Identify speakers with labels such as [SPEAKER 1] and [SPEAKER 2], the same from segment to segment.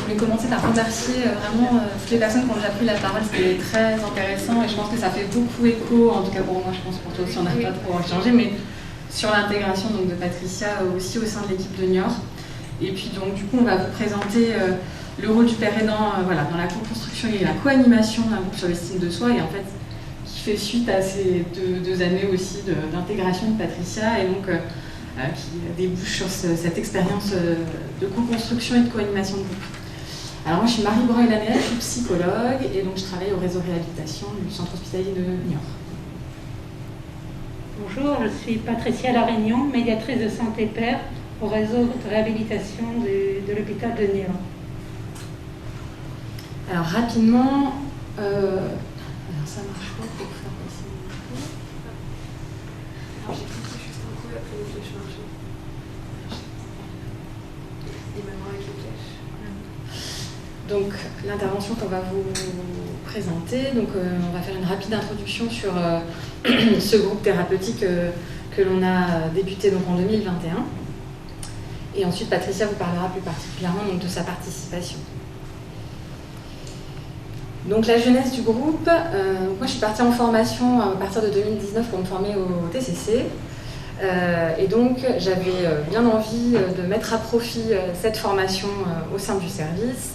[SPEAKER 1] voulais commencer par remercier vraiment toutes les personnes qui ont déjà pris la parole. C'était très intéressant et je pense que ça fait beaucoup écho, en tout cas pour moi, je pense pour toi aussi, on n'a pas trop changé, mais sur l'intégration de Patricia aussi au sein de l'équipe de Niort. Et puis donc du coup, on va vous présenter le rôle du père aidant voilà, dans la co-construction et la co-animation d'un groupe sur l'estime de soi, et en fait qui fait suite à ces deux années aussi d'intégration de Patricia, et donc qui débouche sur cette expérience de co-construction et de co-animation de groupe. Alors moi je suis Marie Breuil-Lanel, je suis psychologue et donc je travaille au réseau réhabilitation du centre hospitalier de Niort.
[SPEAKER 2] Bonjour, je suis Patricia Larignon, médiatrice de santé père au réseau de réhabilitation de l'hôpital de Niort.
[SPEAKER 1] Alors rapidement, alors ça marche pas pour faire passer mon micro. Alors j'ai cliqué juste un coup après les flèches marchaient. Et maintenant avec les flèches. Donc l'intervention qu'on va vous présenter, donc on va faire une rapide introduction sur ce groupe thérapeutique que l'on a débuté donc en 2021. Et ensuite Patricia vous parlera plus particulièrement donc, de sa participation. Donc la jeunesse du groupe, moi je suis partie en formation à partir de 2019 pour me former au TCC. Et donc j'avais bien envie de mettre à profit cette formation au sein du service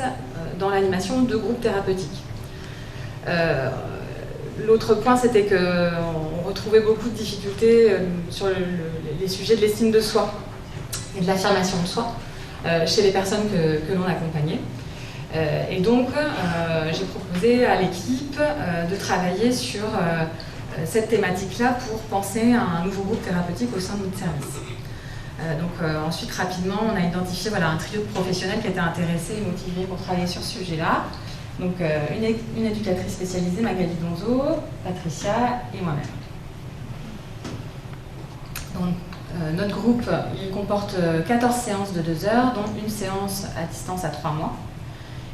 [SPEAKER 1] dans l'animation de groupes thérapeutiques. L'autre point, c'était qu'on retrouvait beaucoup de difficultés sur les sujets de l'estime de soi et de l'affirmation de soi chez les personnes que l'on accompagnait. Et donc j'ai proposé à l'équipe de travailler sur cette thématique-là pour penser à un nouveau groupe thérapeutique au sein de notre service. Ensuite, rapidement, on a identifié voilà, un trio de professionnels qui étaient intéressés et motivés pour travailler sur ce sujet-là. Donc, une éducatrice spécialisée, Magali Donzo, Patricia et moi-même. Donc, notre groupe, il comporte 14 séances de 2 heures, dont une séance à distance à 3 mois.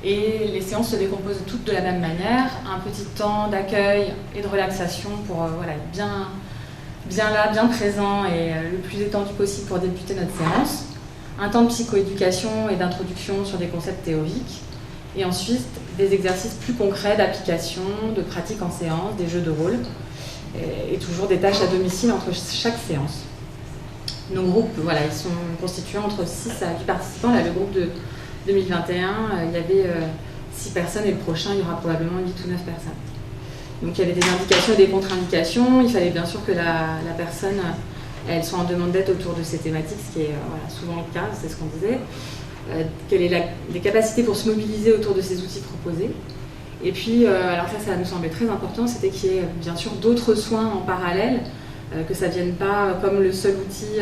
[SPEAKER 1] Et les séances se décomposent toutes de la même manière, un petit temps d'accueil et de relaxation pour voilà, être bien là, bien présent et le plus détendu possible pour débuter notre séance. Un temps de psychoéducation et d'introduction sur des concepts théoriques. Et ensuite, des exercices plus concrets d'application, de pratique en séance, des jeux de rôle. Et toujours des tâches à domicile entre chaque séance. Nos groupes, voilà, ils sont constitués entre 6 à 8 participants. Là, le groupe de 2021, il y avait 6 personnes et le prochain, il y aura probablement 8 ou 9 personnes. Donc il y avait des indications et des contre-indications. Il fallait bien sûr que la personne, elle soit en demande d'aide autour de ces thématiques, ce qui est voilà, souvent le cas, c'est ce qu'on disait. Quelles sont les capacités pour se mobiliser autour de ces outils proposés. Et puis, alors ça nous semblait très important, c'était qu'il y ait bien sûr d'autres soins en parallèle, que ça ne vienne pas comme le seul outil.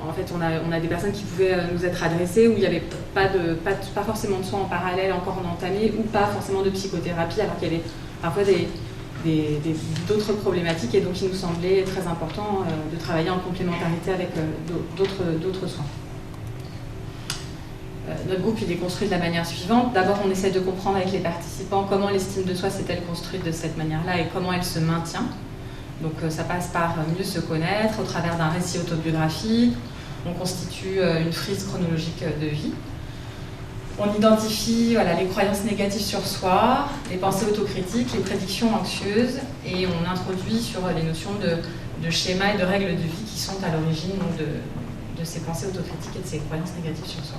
[SPEAKER 1] En fait, on a des personnes qui pouvaient nous être adressées où il n'y avait pas forcément de soins en parallèle encore entamés ou pas forcément de psychothérapie, alors qu'il y avait parfois d'autres problématiques, et donc il nous semblait très important de travailler en complémentarité avec d'autres soins. Notre groupe il est construit de la manière suivante. D'abord, on essaie de comprendre avec les participants comment l'estime de soi s'est-elle construite de cette manière-là et comment elle se maintient. Donc ça passe par mieux se connaître au travers d'un récit autobiographique. On constitue une frise chronologique de vie. On identifie voilà, les croyances négatives sur soi, les pensées autocritiques, les prédictions anxieuses, et on introduit sur les notions de schémas et de règles de vie qui sont à l'origine de ces pensées autocritiques et de ces croyances négatives sur soi.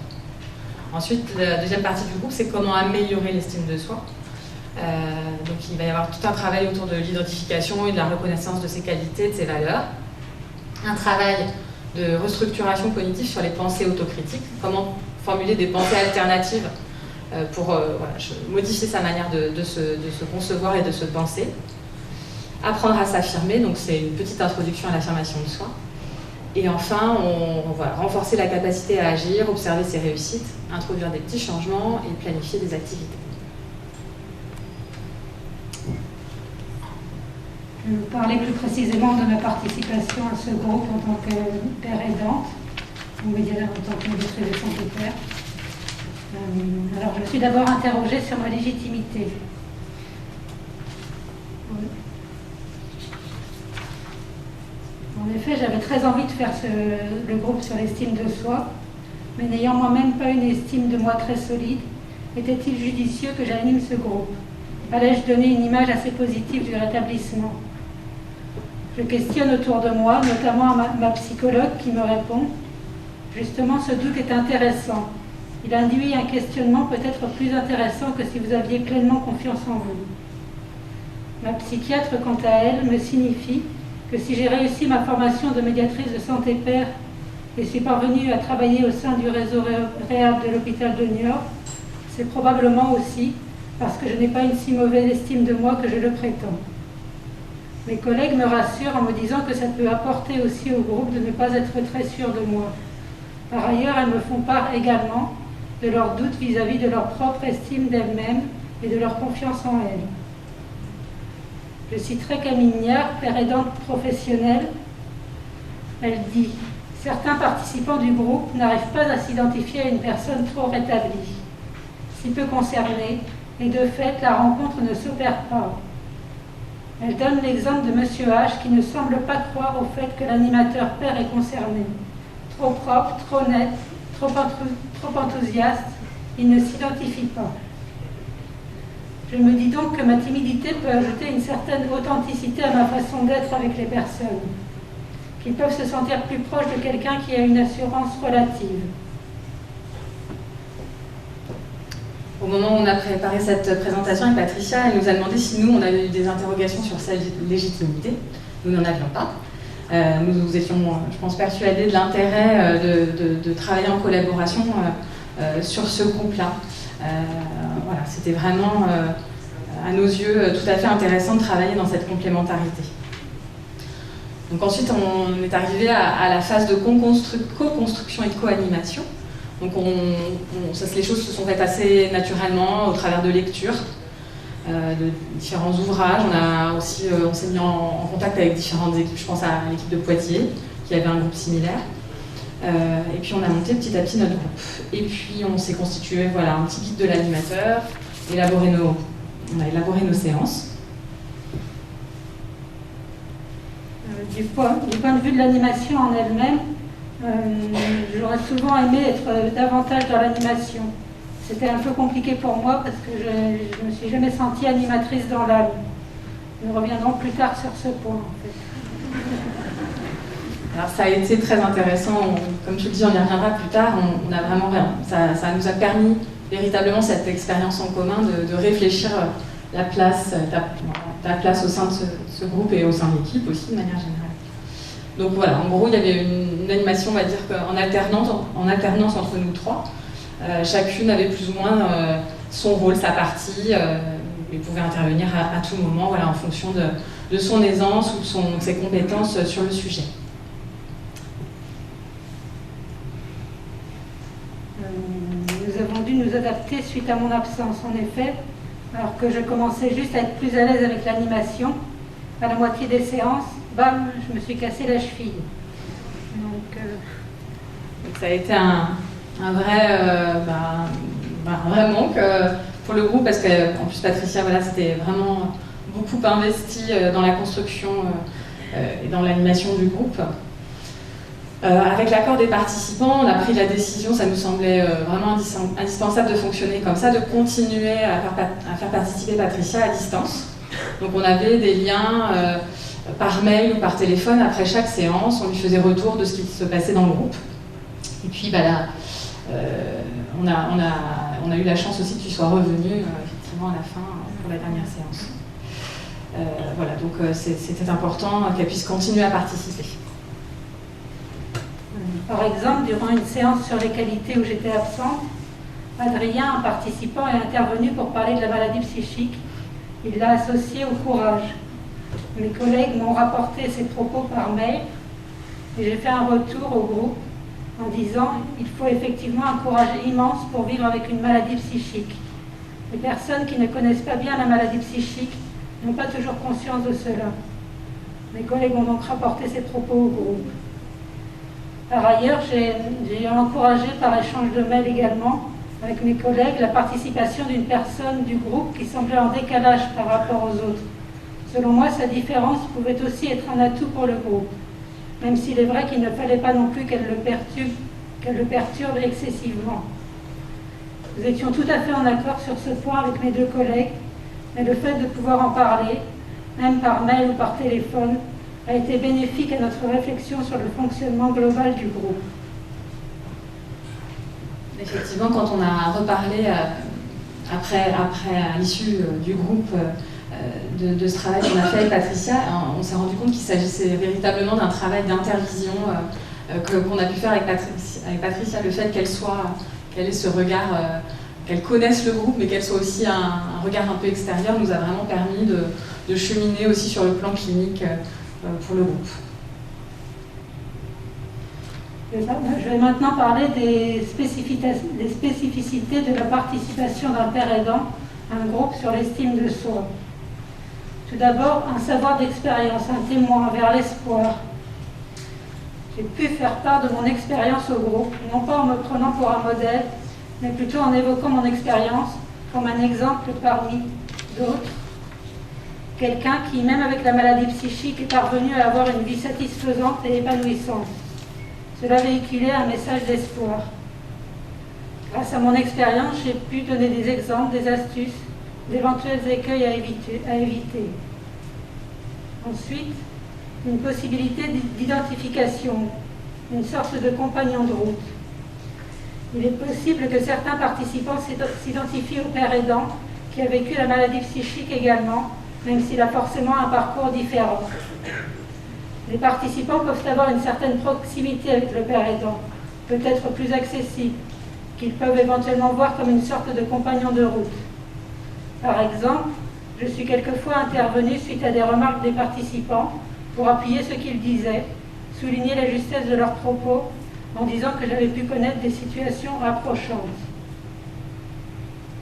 [SPEAKER 1] Ensuite, la deuxième partie du groupe, c'est comment améliorer l'estime de soi. Donc il va y avoir tout un travail autour de l'identification et de la reconnaissance de ses qualités, de ses valeurs. Un travail de restructuration cognitive sur les pensées autocritiques, comment formuler des pensées alternatives pour modifier sa manière de se concevoir et de se penser. Apprendre à s'affirmer, donc c'est une petite introduction à l'affirmation de soi. Et enfin, on va renforcer la capacité à agir, observer ses réussites, introduire des petits changements et planifier des activités.
[SPEAKER 2] Je vais vous parler plus précisément de ma participation à ce groupe en tant que père aidante, ou médiateur en tant que médiatrice de santé père. Alors, je me suis d'abord interrogée sur ma légitimité. Oui. En effet, j'avais très envie de faire le groupe sur l'estime de soi, mais n'ayant moi-même pas une estime de moi très solide, était-il judicieux que j'anime ce groupe? Allais-je donner une image assez positive du rétablissement? Je questionne autour de moi, notamment ma psychologue qui me répond « Justement, ce doute est intéressant. Il induit un questionnement peut-être plus intéressant que si vous aviez pleinement confiance en vous. » Ma psychiatre, quant à elle, me signifie que si j'ai réussi ma formation de médiatrice de santé père et suis parvenue à travailler au sein du réseau réhab de l'hôpital de Niort, c'est probablement aussi parce que je n'ai pas une si mauvaise estime de moi que je le prétends. Mes collègues me rassurent en me disant que ça peut apporter aussi au groupe de ne pas être très sûr de moi. Par ailleurs, elles me font part également de leurs doutes vis-à-vis de leur propre estime d'elles-mêmes et de leur confiance en elles. Je citerai Camille Niard, père aidante professionnelle. Elle dit « Certains participants du groupe n'arrivent pas à s'identifier à une personne trop rétablie, si peu concernée, et de fait, la rencontre ne s'opère pas. » Elle donne l'exemple de M. H qui ne semble pas croire au fait que l'animateur père est concerné. Trop propre, trop net, trop enthousiaste, il ne s'identifie pas. Je me dis donc que ma timidité peut ajouter une certaine authenticité à ma façon d'être avec les personnes, qu'ils peuvent se sentir plus proches de quelqu'un qui a une assurance relative.
[SPEAKER 1] Au moment où on a préparé cette présentation avec Patricia, elle nous a demandé si nous, on avait eu des interrogations sur sa légitimité. Nous n'en avions pas. Nous étions, je pense, persuadés de l'intérêt de travailler en collaboration sur ce groupe-là. Voilà, c'était vraiment, à nos yeux, tout à fait intéressant de travailler dans cette complémentarité. Donc ensuite, on est arrivé à la phase de co-construction et de co-animation. Donc les choses se sont faites assez naturellement au travers de lectures, de différents ouvrages. On s'est mis en contact avec différentes équipes. Je pense à l'équipe de Poitiers, qui avait un groupe similaire. Et puis on a monté petit à petit notre groupe. Et puis on s'est constitué un petit guide de l'animateur, on a élaboré nos séances.
[SPEAKER 2] Du point de vue de l'animation en elle-même, j'aurais souvent aimé être davantage dans l'animation. C'était un peu compliqué pour moi parce que je ne me suis jamais sentie animatrice dans l'âme. Nous reviendrons plus tard sur ce point, en fait.
[SPEAKER 1] Alors ça a été très intéressant, comme je le dis, on y reviendra plus tard, on a vraiment ça nous a permis véritablement cette expérience en commun de réfléchir la place au sein de ce groupe et au sein de l'équipe aussi de manière générale. Donc voilà, en gros il y avait une animation, on va dire, en alternance entre nous trois. Chacune avait plus ou moins son rôle, sa partie, et pouvait intervenir à tout moment, en fonction de son aisance ou de ses compétences sur le sujet.
[SPEAKER 2] Nous avons dû nous adapter suite à mon absence, en effet, alors que je commençais juste à être plus à l'aise avec l'animation. À la moitié des séances, bam, je me suis cassé la cheville. Donc
[SPEAKER 1] ça a été un vrai manque pour le groupe, parce qu'en plus Patricia, c'était vraiment beaucoup investi dans la construction et dans l'animation du groupe. Avec l'accord des participants, on a pris la décision, ça nous semblait vraiment indispensable de fonctionner comme ça, de continuer à faire participer Patricia à distance. Donc on avait des liens par mail ou par téléphone après chaque séance, on lui faisait retour de ce qui se passait dans le groupe. Et puis on a eu la chance aussi que tu sois revenu effectivement à la fin pour la dernière séance. Donc c'était important qu'elle puisse continuer à participer.
[SPEAKER 2] Par exemple, durant une séance sur les qualités où j'étais absente, Adrien, un participant, est intervenu pour parler de la maladie psychique. Il l'a associé au courage. Mes collègues m'ont rapporté ses propos par mail et j'ai fait un retour au groupe en disant qu'il faut effectivement un courage immense pour vivre avec une maladie psychique. Les personnes qui ne connaissent pas bien la maladie psychique n'ont pas toujours conscience de cela. Mes collègues ont donc rapporté ces propos au groupe. Par ailleurs, j'ai encouragé par échange de mails également avec mes collègues la participation d'une personne du groupe qui semblait en décalage par rapport aux autres. Selon moi, sa différence pouvait aussi être un atout pour le groupe, même s'il est vrai qu'il ne fallait pas non plus qu'elle qu'elle le perturbe excessivement. Nous étions tout à fait en accord sur ce point avec mes deux collègues, mais le fait de pouvoir en parler, même par mail ou par téléphone, a été bénéfique à notre réflexion sur le fonctionnement global du groupe.
[SPEAKER 1] Effectivement, quand on a reparlé après à l'issue du groupe de ce travail qu'on a fait avec Patricia, on s'est rendu compte qu'il s'agissait véritablement d'un travail d'intervision qu'on a pu faire avec Patricia. Le fait qu'elle ait ce regard, qu'elle connaisse le groupe, mais qu'elle soit aussi un regard un peu extérieur, nous a vraiment permis de cheminer aussi sur le plan clinique pour le groupe.
[SPEAKER 2] Je vais maintenant parler des spécificités de la participation d'un père aidant à un groupe sur l'estime de soi. Tout d'abord, un savoir d'expérience, un témoin vers l'espoir. J'ai pu faire part de mon expérience au groupe, non pas en me prenant pour un modèle, mais plutôt en évoquant mon expérience comme un exemple parmi d'autres. Quelqu'un qui, même avec la maladie psychique, est parvenu à avoir une vie satisfaisante et épanouissante. Cela véhiculait un message d'espoir. Grâce à mon expérience, j'ai pu donner des exemples, des astuces, d'éventuels écueils à éviter. Ensuite, une possibilité d'identification, une sorte de compagnon de route. Il est possible que certains participants s'identifient au père aidant qui a vécu la maladie psychique également, même s'il a forcément un parcours différent. Les participants peuvent avoir une certaine proximité avec le père aidant, peut-être plus accessible, qu'ils peuvent éventuellement voir comme une sorte de compagnon de route. Par exemple, je suis quelquefois intervenue suite à des remarques des participants pour appuyer ce qu'ils disaient, souligner la justesse de leurs propos en disant que j'avais pu connaître des situations approchantes.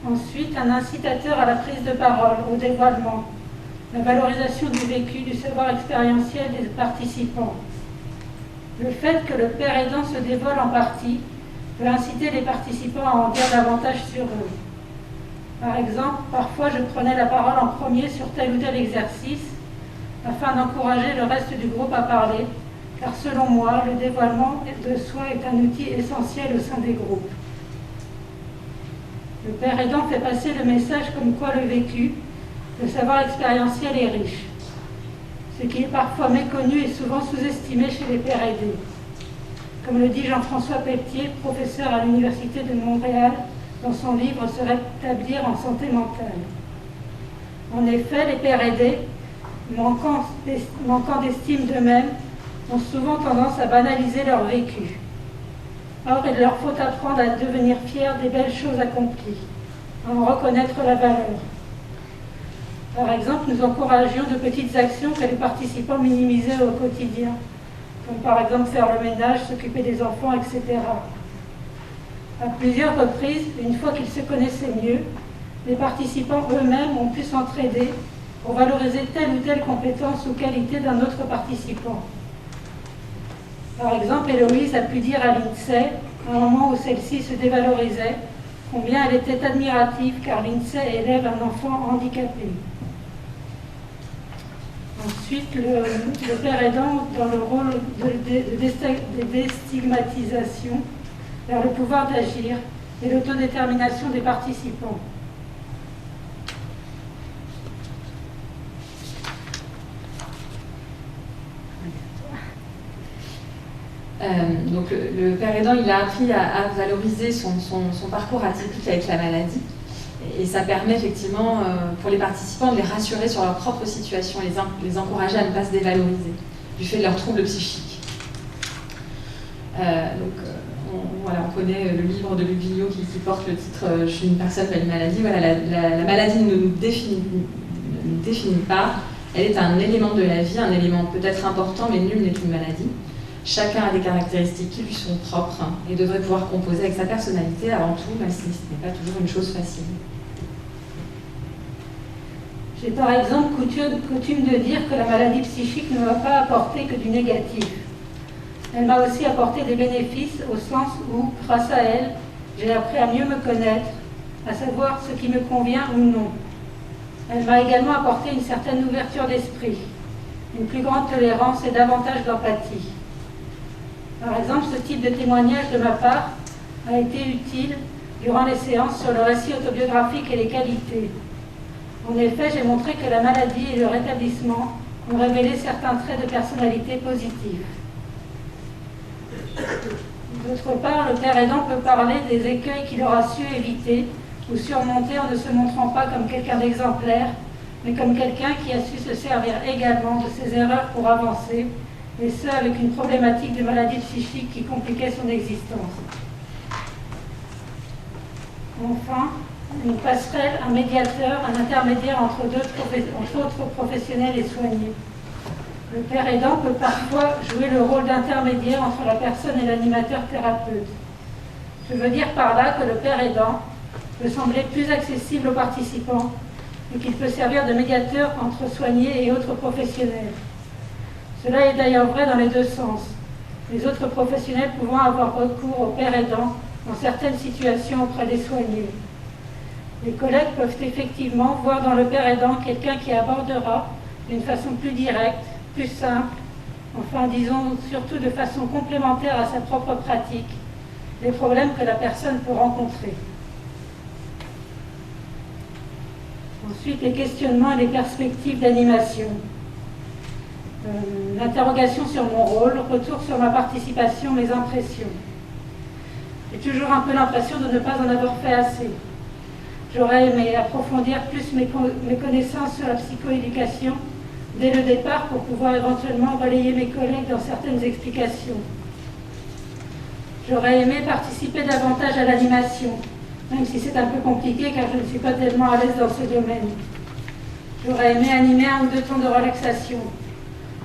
[SPEAKER 2] Ensuite, un incitateur à la prise de parole, au dévoilement, la valorisation du vécu, du savoir expérientiel des participants. Le fait que le père aidant se dévoile en partie peut inciter les participants à en dire davantage sur eux. Par exemple, parfois je prenais la parole en premier sur tel ou tel exercice afin d'encourager le reste du groupe à parler, car selon moi, le dévoilement de soi est un outil essentiel au sein des groupes. Le père aidant fait passer le message comme quoi le vécu, le savoir expérientiel est riche. Ce qui est parfois méconnu et souvent sous-estimé chez les pères aidés. Comme le dit Jean-François Pelletier, professeur à l'Université de Montréal, dans son livre « Se rétablir en santé mentale ». En effet, les pères aidés, manquant d'estime d'eux-mêmes, ont souvent tendance à banaliser leur vécu. Or, il leur faut apprendre à devenir fiers des belles choses accomplies, à en reconnaître la valeur. Par exemple, nous encouragions de petites actions que les participants minimisaient au quotidien, comme par exemple faire le ménage, s'occuper des enfants, etc. À plusieurs reprises, une fois qu'ils se connaissaient mieux, les participants eux-mêmes ont pu s'entraider pour valoriser telle ou telle compétence ou qualité d'un autre participant. Par exemple, Héloïse a pu dire à l'INSEE, à un moment où celle-ci se dévalorisait, combien elle était admirative car l'INSEE élève un enfant handicapé. Ensuite, le père aidant dans le rôle de déstigmatisation vers le pouvoir d'agir et l'autodétermination des participants.
[SPEAKER 1] Donc le père aidant, il a appris à valoriser son parcours atypique avec la maladie. Et ça permet effectivement pour les participants de les rassurer sur leur propre situation, les encourager à ne pas se dévaloriser du fait de leurs troubles psychiques. On connaît le livre de Luc Villot qui porte le titre « Je suis une personne, pas une maladie ». Voilà, la maladie ne nous définit pas, elle est un élément de la vie, un élément peut-être important, mais nul n'est une maladie. Chacun a des caractéristiques qui lui sont propres et devrait pouvoir composer avec sa personnalité avant tout, même si ce n'est pas toujours une chose facile.
[SPEAKER 2] J'ai par exemple coutume de dire que la maladie psychique ne m'a pas apporté que du négatif. Elle m'a aussi apporté des bénéfices au sens où, grâce à elle, j'ai appris à mieux me connaître, à savoir ce qui me convient ou non. Elle m'a également apporté une certaine ouverture d'esprit, une plus grande tolérance et davantage d'empathie. Par exemple, ce type de témoignage de ma part a été utile durant les séances sur le récit autobiographique et les qualités. En effet, j'ai montré que la maladie et le rétablissement ont révélé certains traits de personnalité positifs. D'autre part, le père aidant peut parler des écueils qu'il aura su éviter ou surmonter en ne se montrant pas comme quelqu'un d'exemplaire, mais comme quelqu'un qui a su se servir également de ses erreurs pour avancer, et ce avec une problématique de maladie psychique qui compliquait son existence. Enfin, une passerelle, un médiateur, un intermédiaire entre autres professionnels et soignés. Le père aidant peut parfois jouer le rôle d'intermédiaire entre la personne et l'animateur thérapeute. Je veux dire par là que le père aidant peut sembler plus accessible aux participants et qu'il peut servir de médiateur entre soignés et autres professionnels. Cela est d'ailleurs vrai dans les deux sens, les autres professionnels pouvant avoir recours au père aidant dans certaines situations auprès des soignés. Les collègues peuvent effectivement voir dans le père aidant quelqu'un qui abordera d'une façon plus directe, plus simple, enfin disons surtout de façon complémentaire à sa propre pratique, les problèmes que la personne peut rencontrer. Ensuite, les questionnements et les perspectives d'animation. L'interrogation sur mon rôle, retour sur ma participation, mes impressions. J'ai toujours un peu l'impression de ne pas en avoir fait assez. J'aurais aimé approfondir plus mes connaissances sur la psychoéducation dès le départ pour pouvoir éventuellement relayer mes collègues dans certaines explications. J'aurais aimé participer davantage à l'animation, même si c'est un peu compliqué car je ne suis pas tellement à l'aise dans ce domaine. J'aurais aimé animer un ou deux temps de relaxation.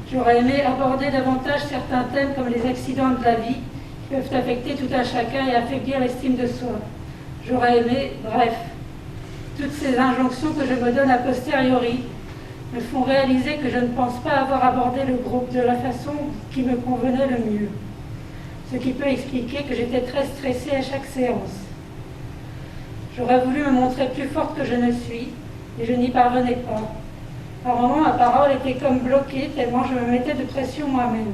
[SPEAKER 2] J'aurais aimé aborder davantage certains thèmes comme les accidents de la vie qui peuvent affecter tout un chacun et affaiblir l'estime de soi. J'aurais aimé, bref, toutes ces injonctions que je me donne a posteriori me font réaliser que je ne pense pas avoir abordé le groupe de la façon qui me convenait le mieux. Ce qui peut expliquer que j'étais très stressée à chaque séance. J'aurais voulu me montrer plus forte que je ne suis, et je n'y parvenais pas. Par moments, ma parole était comme bloquée, tellement je me mettais de pression moi-même.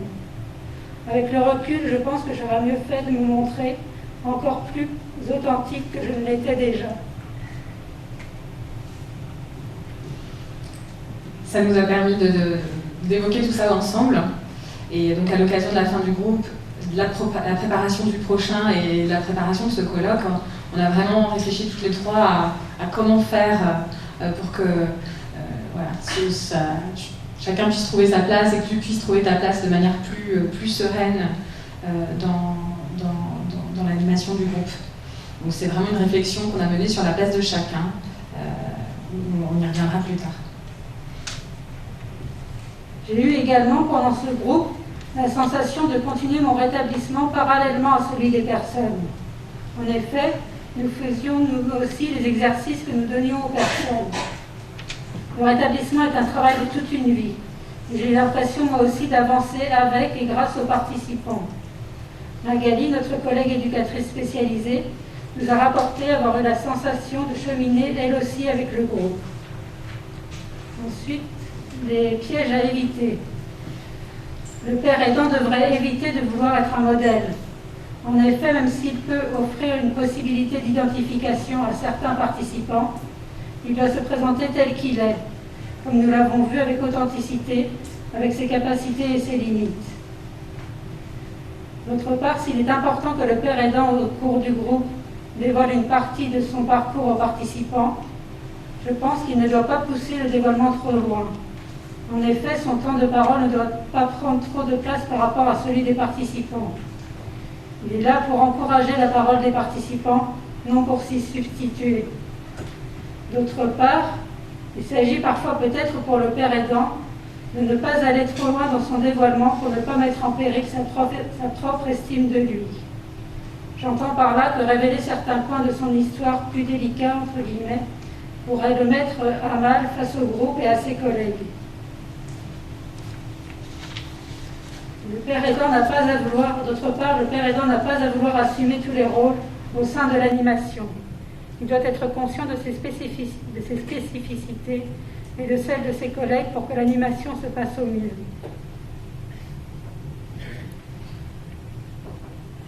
[SPEAKER 2] Avec le recul, je pense que j'aurais mieux fait de me montrer encore plus authentique que je ne l'étais déjà.
[SPEAKER 1] Ça nous a permis d'évoquer tout ça ensemble. Et donc à l'occasion de la fin du groupe, la préparation du prochain et la préparation de ce colloque, on a vraiment réfléchi toutes les trois à comment faire pour que chacun puisse trouver sa place et que tu puisses trouver ta place de manière plus sereine dans l'animation du groupe. Donc c'est vraiment une réflexion qu'on a menée sur la place de chacun. On y reviendra plus tard.
[SPEAKER 2] J'ai eu également pendant ce groupe la sensation de continuer mon rétablissement parallèlement à celui des personnes. En effet, nous faisions nous aussi les exercices que nous donnions aux personnes. Le rétablissement est un travail de toute une vie. J'ai eu l'impression moi aussi d'avancer avec et grâce aux participants. Magali, notre collègue éducatrice spécialisée, nous a rapporté avoir eu la sensation de cheminer elle aussi avec le groupe. Ensuite, les pièges à éviter. Le père aidant devrait éviter de vouloir être un modèle. En effet, même s'il peut offrir une possibilité d'identification à certains participants, il doit se présenter tel qu'il est, comme nous l'avons vu avec authenticité, avec ses capacités et ses limites. D'autre part, s'il est important que le père aidant au cours du groupe dévoile une partie de son parcours aux participants, je pense qu'il ne doit pas pousser le dévoilement trop loin. En effet, son temps de parole ne doit pas prendre trop de place par rapport à celui des participants. Il est là pour encourager la parole des participants, non pour s'y substituer. D'autre part, il s'agit parfois peut-être pour le père aidant de ne pas aller trop loin dans son dévoilement pour ne pas mettre en péril sa propre estime de lui. J'entends par là que révéler certains points de son histoire plus délicats, entre guillemets, pourrait le mettre à mal face au groupe et à ses collègues. Le père aidant n'a pas à vouloir, d'autre part, le père aidant n'a pas à vouloir assumer tous les rôles au sein de l'animation. Il doit être conscient de ses spécificités et de celles de ses collègues pour que l'animation se passe au mieux.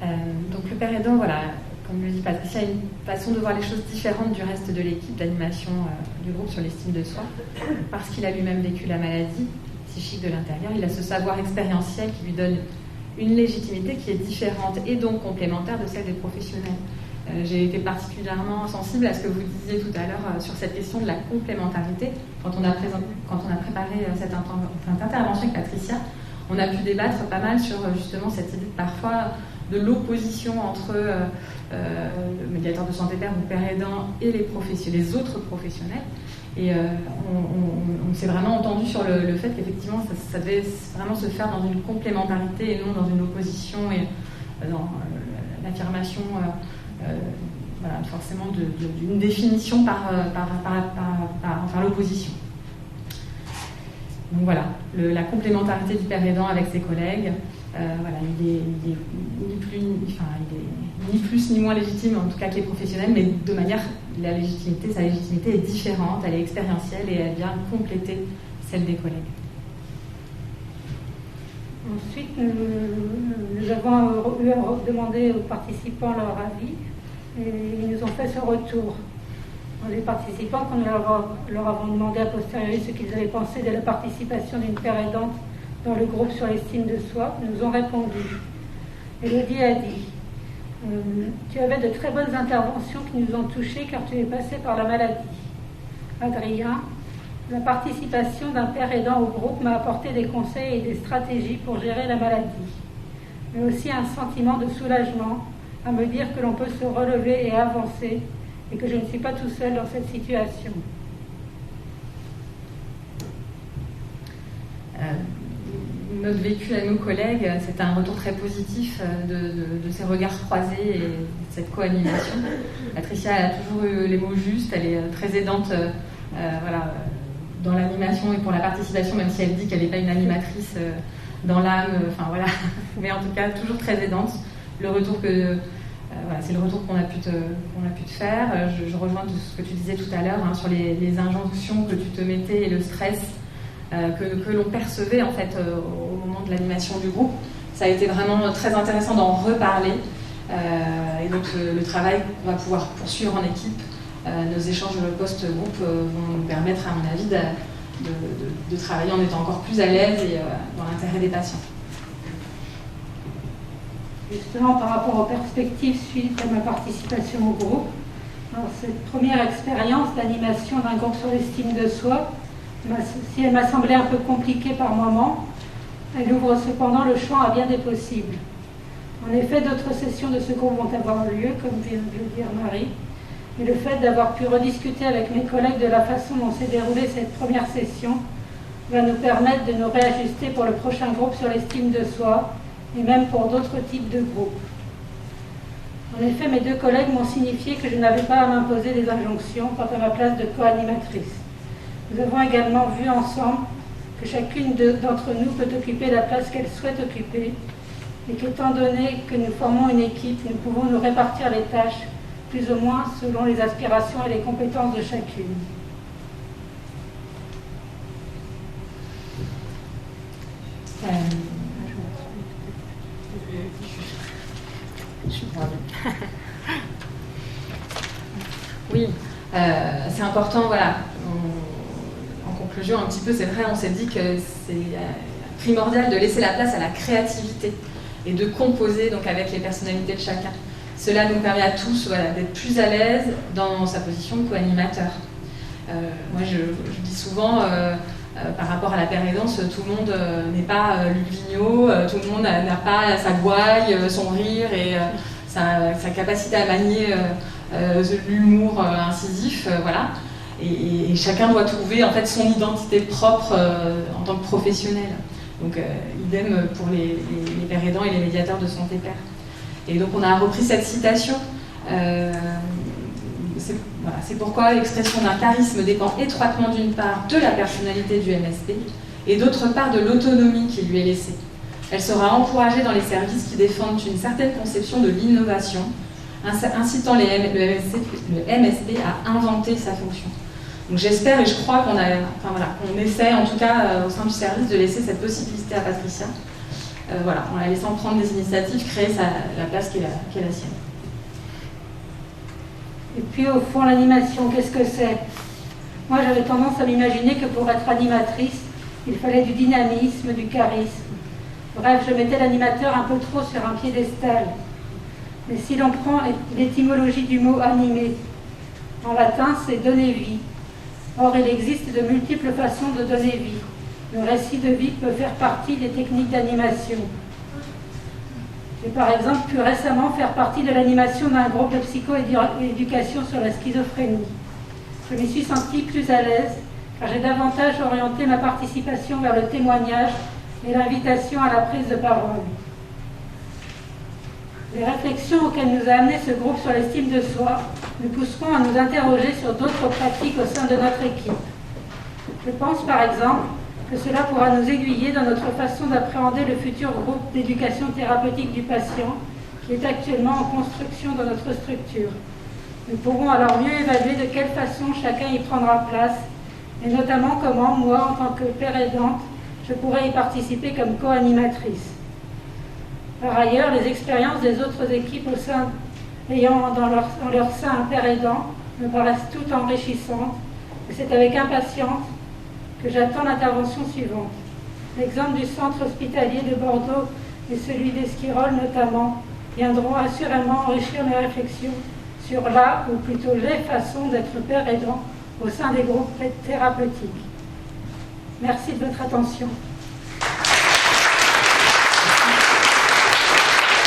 [SPEAKER 1] Donc le père aidant, voilà, comme le dit Patricia, a une façon de voir les choses différentes du reste de l'équipe d'animation du groupe sur l'estime de soi, parce qu'il a lui-même vécu la maladie psychique de l'intérieur. Il a ce savoir expérientiel qui lui donne une légitimité qui est différente et donc complémentaire de celle des professionnels. J'ai été particulièrement sensible à ce que vous disiez tout à l'heure sur cette question de la complémentarité. Quand on a préparé cette intervention avec Patricia, on a pu débattre pas mal sur justement cette idée parfois de l'opposition entre le médiateur de santé père ou père aidant et les autres professionnels. Et on s'est vraiment entendu sur le fait qu'effectivement ça devait vraiment se faire dans une complémentarité et non dans une opposition et dans l'affirmation voilà, forcément d'une définition par l'opposition. Donc voilà, la complémentarité du père aidant avec ses collègues, voilà, il est ni plus ni moins légitime en tout cas que les professionnels, mais de manière, sa légitimité est différente, elle est expérientielle et elle vient compléter celle des collègues.
[SPEAKER 2] Ensuite, nous avons demandé aux participants leur avis et ils nous ont fait ce retour. Les participants, quand nous leur avons demandé a posteriori ce qu'ils avaient pensé de la participation d'une père aidante dans le groupe sur l'estime de soi, nous ont répondu. Élodie a dit tu avais de très bonnes interventions qui nous ont touchés car tu es passé par la maladie. Adrien, la participation d'un père aidant au groupe m'a apporté des conseils et des stratégies pour gérer la maladie, mais aussi un sentiment de soulagement à me dire que l'on peut se relever et avancer et que je ne suis pas tout seul dans cette situation.
[SPEAKER 1] Notre vécu à nos collègues, c'est un retour très positif de ces regards croisés et de cette co-animation. Patricia a toujours eu les mots justes, elle est très aidante voilà, dans l'animation et pour la participation, même si elle dit qu'elle n'est pas une animatrice dans l'âme, enfin voilà, mais en tout cas toujours très aidante. Le retour voilà, c'est le retour qu'on a pu te faire. Je rejoins tout ce que tu disais tout à l'heure hein, sur les injonctions que tu te mettais et le stress que l'on percevait en fait au moment de l'animation du groupe. Ça a été vraiment très intéressant d'en reparler et donc le travail qu'on va pouvoir poursuivre en équipe, nos échanges post-groupe vont nous permettre à mon avis de travailler en étant encore plus à l'aise et dans l'intérêt des patients.
[SPEAKER 2] Justement, par rapport aux perspectives suite à ma participation au groupe, alors, cette première expérience d'animation d'un groupe sur l'estime de soi, si elle m'a semblé un peu compliquée par moments, elle ouvre cependant le champ à bien des possibles. En effet, d'autres sessions de ce groupe vont avoir lieu, comme vient de le dire Marie, et le fait d'avoir pu rediscuter avec mes collègues de la façon dont s'est déroulée cette première session va nous permettre de nous réajuster pour le prochain groupe sur l'estime de soi, et même pour d'autres types de groupes. En effet, mes deux collègues m'ont signifié que je n'avais pas à m'imposer des injonctions quant à ma place de co-animatrice. Nous avons également vu ensemble que chacune d'entre nous peut occuper la place qu'elle souhaite occuper et qu'étant donné que nous formons une équipe, nous pouvons nous répartir les tâches plus ou moins selon les aspirations et les compétences de chacune.
[SPEAKER 1] Oui, c'est important, voilà. En conclusion, un petit peu, c'est vrai, on s'est dit que c'est primordial de laisser la place à la créativité et de composer donc avec les personnalités de chacun. Cela nous permet à tous voilà, d'être plus à l'aise dans sa position de co-animateur. Moi, je dis souvent, par rapport à la pérédance, tout le monde n'est pas Luc Vigneault, tout le monde n'a pas sa gouaille, son rire et sa capacité à manier l'humour incisif, voilà. Et chacun doit trouver en fait son identité propre en tant que professionnel. Donc idem pour les pères aidants et les médiateurs de santé père. Et donc on a repris cette citation. C'est pourquoi l'expression d'un charisme dépend étroitement d'une part de la personnalité du MSP et d'autre part de l'autonomie qui lui est laissée. Elle sera encouragée dans les services qui défendent une certaine conception de l'innovation, incitant le MSP à inventer sa fonction. Donc j'espère et je crois qu'on essaie en tout cas au sein du service de laisser cette possibilité à Patricia voilà, en la laissant prendre des initiatives, créer la place qui est la sienne.
[SPEAKER 2] Et puis au fond, l'animation, qu'est-ce que c'est? Moi, j'avais tendance à m'imaginer que pour être animatrice, il fallait du dynamisme, du charisme. Bref, je mettais l'animateur un peu trop sur un piédestal. Mais si l'on prend l'étymologie du mot animer, en latin, c'est donner vie. Or, il existe de multiples façons de donner vie. Le récit de vie peut faire partie des techniques d'animation. J'ai par exemple pu récemment faire partie de l'animation d'un groupe de psycho-éducation sur la schizophrénie. Je m'y suis sentie plus à l'aise car j'ai davantage orienté ma participation vers le témoignage et l'invitation à la prise de parole. Les réflexions auxquelles nous a amené ce groupe sur l'estime de soi nous pousseront à nous interroger sur d'autres pratiques au sein de notre équipe. Je pense par exemple que cela pourra nous aiguiller dans notre façon d'appréhender le futur groupe d'éducation thérapeutique du patient qui est actuellement en construction dans notre structure. Nous pourrons alors mieux évaluer de quelle façon chacun y prendra place et notamment comment, moi, en tant que père aidante, je pourrais y participer comme co-animatrice. Par ailleurs, les expériences des autres équipes ayant dans leur sein un père aidant me paraissent toutes enrichissantes et c'est avec impatience que j'attends l'intervention suivante. L'exemple du centre hospitalier de Bordeaux et celui d'Esquirol notamment viendront assurément enrichir mes réflexions sur la, ou plutôt les façons d'être père aidant au sein des groupes thérapeutiques. Merci de votre attention.